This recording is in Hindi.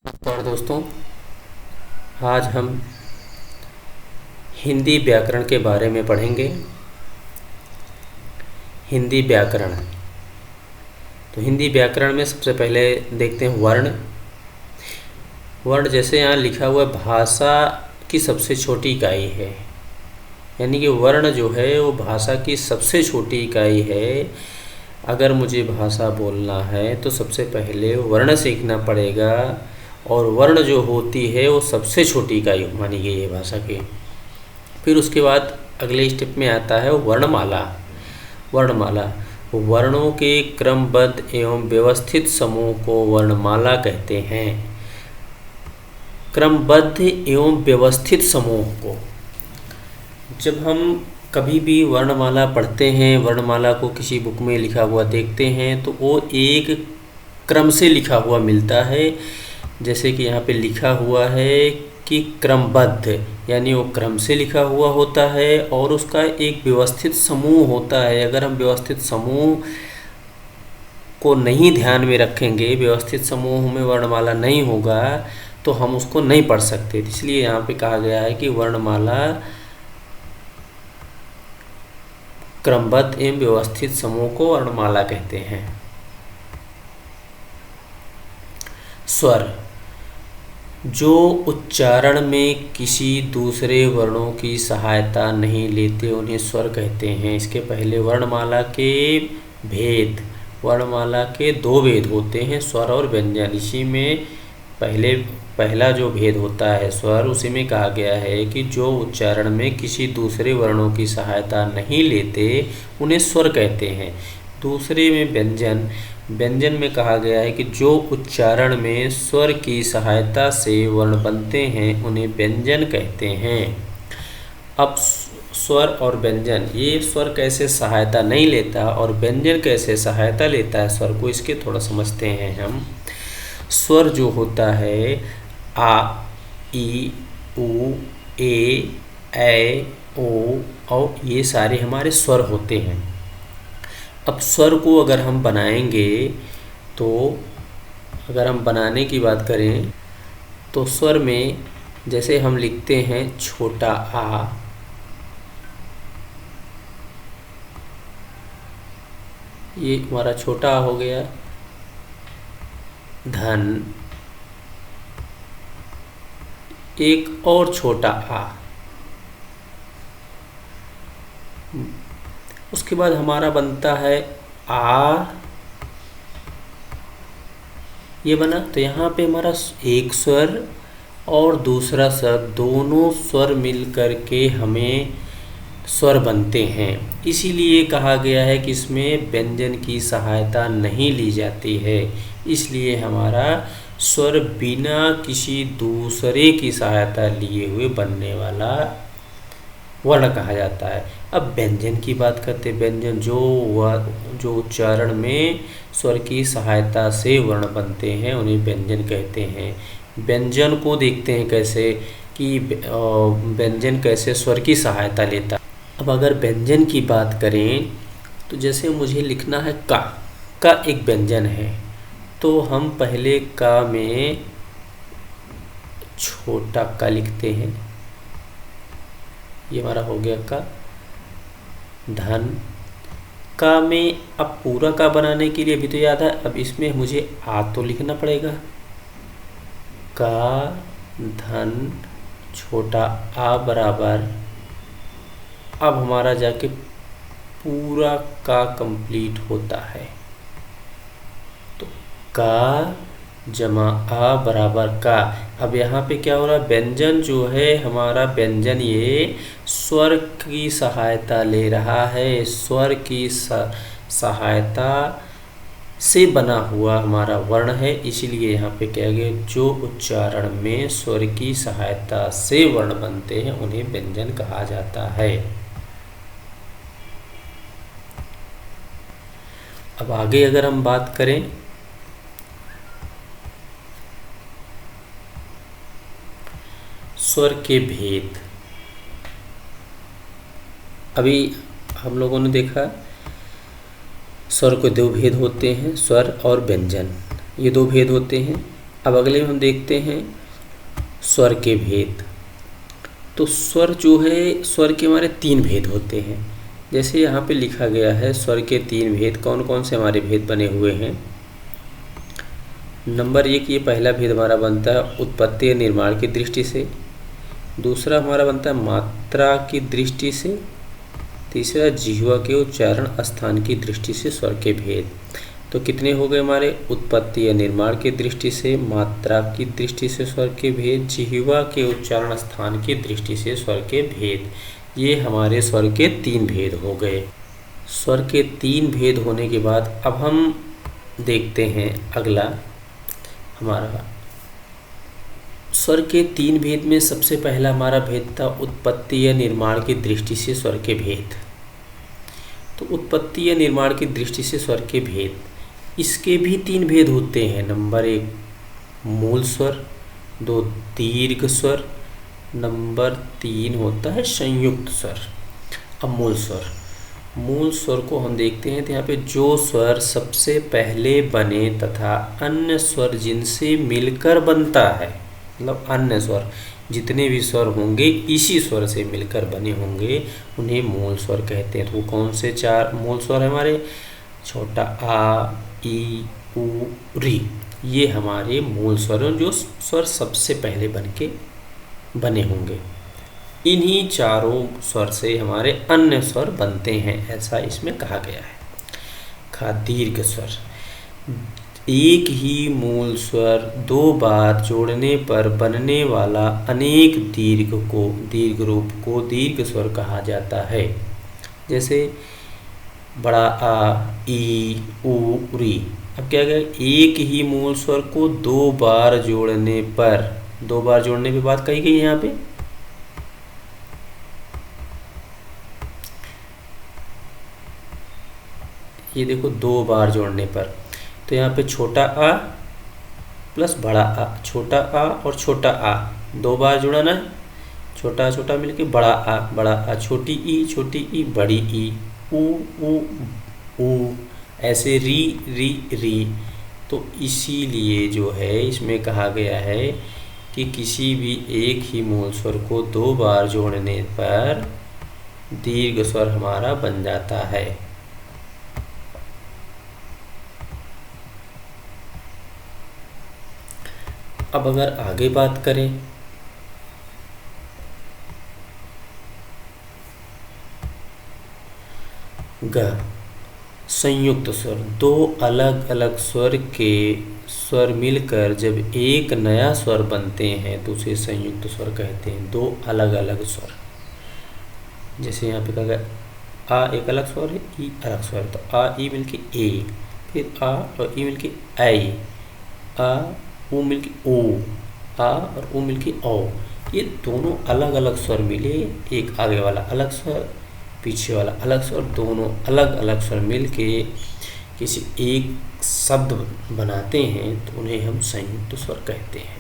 नमस्कार दोस्तों। आज हम हिंदी व्याकरण के बारे में पढ़ेंगे। हिंदी व्याकरण। तो हिंदी व्याकरण में सबसे पहले देखते हैं वर्ण। वर्ण जैसे यहाँ लिखा हुआ है, भाषा की सबसे छोटी इकाई है। यानी कि वर्ण जो है वो भाषा की सबसे छोटी इकाई है। अगर मुझे भाषा बोलना है तो सबसे पहले वर्ण सीखना पड़ेगा, और वर्ण जो होती है वो सबसे छोटी इकाई मानी गई है भाषा की। फिर उसके बाद अगले स्टेप में आता है वर्णमाला। वर्णमाला वर्णों के क्रमबद्ध एवं व्यवस्थित समूह को वर्णमाला कहते हैं। क्रमबद्ध एवं व्यवस्थित समूह को, जब हम कभी भी वर्णमाला पढ़ते हैं, वर्णमाला को किसी बुक में लिखा हुआ देखते हैं तो वो एक क्रम से लिखा हुआ मिलता है। जैसे कि यहाँ पे लिखा हुआ है कि क्रमबद्ध, यानी वो क्रम से लिखा हुआ होता है और उसका एक व्यवस्थित समूह होता है। अगर हम व्यवस्थित समूह को नहीं ध्यान में रखेंगे, व्यवस्थित समूह में वर्णमाला नहीं होगा तो हम उसको नहीं पढ़ सकते। इसलिए यहाँ पे कहा गया है कि वर्णमाला क्रमबद्ध एवं व्यवस्थित समूह को वर्णमाला कहते हैं। स्वर जो उच्चारण में किसी दूसरे वर्णों की सहायता नहीं लेते उन्हें स्वर कहते हैं। इसके पहले वर्णमाला के भेद, वर्णमाला के दो भेद होते हैं, स्वर और व्यंजन। इसी में पहला जो भेद होता है स्वर, उसी में कहा गया है कि जो उच्चारण में किसी दूसरे वर्णों की सहायता नहीं लेते उन्हें स्वर कहते हैं। दूसरे में व्यंजन। व्यंजन में कहा गया है कि जो उच्चारण में स्वर की सहायता से वर्ण बनते हैं उन्हें व्यंजन कहते हैं। अब स्वर और व्यंजन, ये स्वर कैसे सहायता नहीं लेता और व्यंजन कैसे सहायता लेता है स्वर को, इसके थोड़ा समझते हैं हम। स्वर जो होता है आ, ई, उ, ए, ओ, औ, ये सारे हमारे स्वर होते हैं। अब स्वर को अगर हम बनाएंगे तो, अगर हम बनाने की बात करें तो स्वर में जैसे हम लिखते हैं छोटा आ, ये हमारा छोटा आ हो गया। धन, एक और छोटा आ। उसके बाद हमारा बनता है आ, ये बना। तो यहाँ पे हमारा एक स्वर और दूसरा स्वर, दोनों स्वर मिल कर के हमें स्वर बनते हैं। इसीलिए कहा गया है कि इसमें व्यंजन की सहायता नहीं ली जाती है। इसलिए हमारा स्वर बिना किसी दूसरे की सहायता लिए हुए बनने वाला वर्ण कहा जाता है। अब व्यंजन की बात करते हैं। व्यंजन जो उच्चारण में स्वर की सहायता से वर्ण बनते हैं उन्हें व्यंजन कहते हैं। व्यंजन को देखते हैं कैसे, कि व्यंजन कैसे स्वर की सहायता लेता। अब अगर व्यंजन की बात करें तो जैसे मुझे लिखना है का एक व्यंजन है, तो हम पहले का में छोटा का लिखते हैं, ये हमारा हो गया का। धन, का में अब पूरा का बनाने के लिए अभी तो याद है, अब इसमें मुझे आ तो लिखना पड़ेगा। का, धन, छोटा आ बराबर, अब हमारा जाके पूरा का कंप्लीट होता है। तो का जमा आ बराबर का। अब यहाँ पे क्या हो रहा है, व्यंजन जो है हमारा व्यंजन ये स्वर की सहायता ले रहा है। स्वर की सहायता से बना हुआ हमारा वर्ण है। इसीलिए यहाँ पे क्या गया, जो उच्चारण में स्वर की सहायता से वर्ण बनते हैं उन्हें व्यंजन कहा जाता है। अब आगे अगर हम बात करें स्वर के भेद, अभी हम लोगों ने देखा स्वर के दो भेद होते हैं, स्वर और व्यंजन, ये दो भेद होते हैं। अब अगले में हम देखते हैं स्वर के भेद। तो स्वर जो है, स्वर के हमारे 3 भेद होते हैं। जैसे यहाँ पे लिखा गया है स्वर के 3 भेद, कौन कौन से हमारे भेद बने हुए हैं। नंबर 1, ये पहला भेद हमारा बनता है उत्पत्ति या निर्माण की दृष्टि से। दूसरा हमारा बनता है मात्रा की दृष्टि से। तीसरा जिह्वा के उच्चारण स्थान की दृष्टि से स्वर के भेद। तो कितने हो गए हमारे, उत्पत्ति या निर्माण की दृष्टि से, मात्रा की दृष्टि से स्वर के भेद, जिह्वा के उच्चारण स्थान की दृष्टि से स्वर के भेद। ये हमारे स्वर के 3 भेद हो गए। स्वर के 3 भेद होने के बाद अब हम देखते हैं अगला हमारा स्वर के 3 भेद में सबसे पहला हमारा भेद था उत्पत्ति या निर्माण की दृष्टि से स्वर के भेद। तो उत्पत्ति या निर्माण की दृष्टि से स्वर के भेद, इसके भी 3 भेद होते हैं। नंबर 1 मूल स्वर, 2 दीर्घ स्वर, नंबर 3 होता है संयुक्त स्वर। अब मूल स्वर को हम देखते हैं तो यहाँ पे जो स्वर सबसे पहले बने तथा अन्य स्वर जिनसे मिलकर बनता है, मतलब अन्य स्वर जितने भी स्वर होंगे इसी स्वर से मिलकर बने होंगे, उन्हें मूल स्वर कहते हैं। तो वो कौन से 4 मूल स्वर है हमारे, छोटा आ, ई, उ, री, ये हमारे मूल स्वर हैं जो स्वर सबसे पहले बने होंगे। इन्हीं चारों स्वर से हमारे अन्य स्वर बनते हैं, ऐसा इसमें कहा गया है। दीर्घ स्वर, एक ही मूल स्वर 2 बार जोड़ने पर बनने वाला अनेक दीर्घ रूप को दीर्घ स्वर कहा जाता है। जैसे बड़ा आ, ई, उ, री। अब क्या कहें, एक ही मूल स्वर को 2 बार जोड़ने पे बात कही गई है यहाँ पे। ये देखो 2 बार जोड़ने पर, तो यहाँ पे छोटा आ प्लस बड़ा आ, छोटा आ और छोटा आ 2 बार जुड़ाना है, छोटा छोटा मिलके बड़ा आ, छोटी ई बड़ी ई, उ, ऐसे री। तो इसीलिए जो है इसमें कहा गया है कि किसी भी एक ही मूल स्वर को 2 बार जोड़ने पर दीर्घ स्वर हमारा बन जाता है। अब अगर आगे बात करें, ग संयुक्त स्वर, 2 अलग अलग स्वर मिलकर जब एक नया स्वर बनते हैं तो उसे संयुक्त स्वर कहते हैं। 2 अलग अलग स्वर, जैसे यहाँ पे कहा गया आ एक अलग स्वर है, ई अलग स्वर, तो आ ई मिलके ए, फिर आ और ई मिलके आई, आ उ मिलके ओ, आ और उ मिलके ओ। ये दोनों अलग अलग स्वर मिले, एक आगे वाला अलग स्वर पीछे वाला अलग स्वर, दोनों अलग अलग स्वर मिल के किसी एक शब्द बनाते हैं तो उन्हें हम संयुक्त स्वर कहते हैं।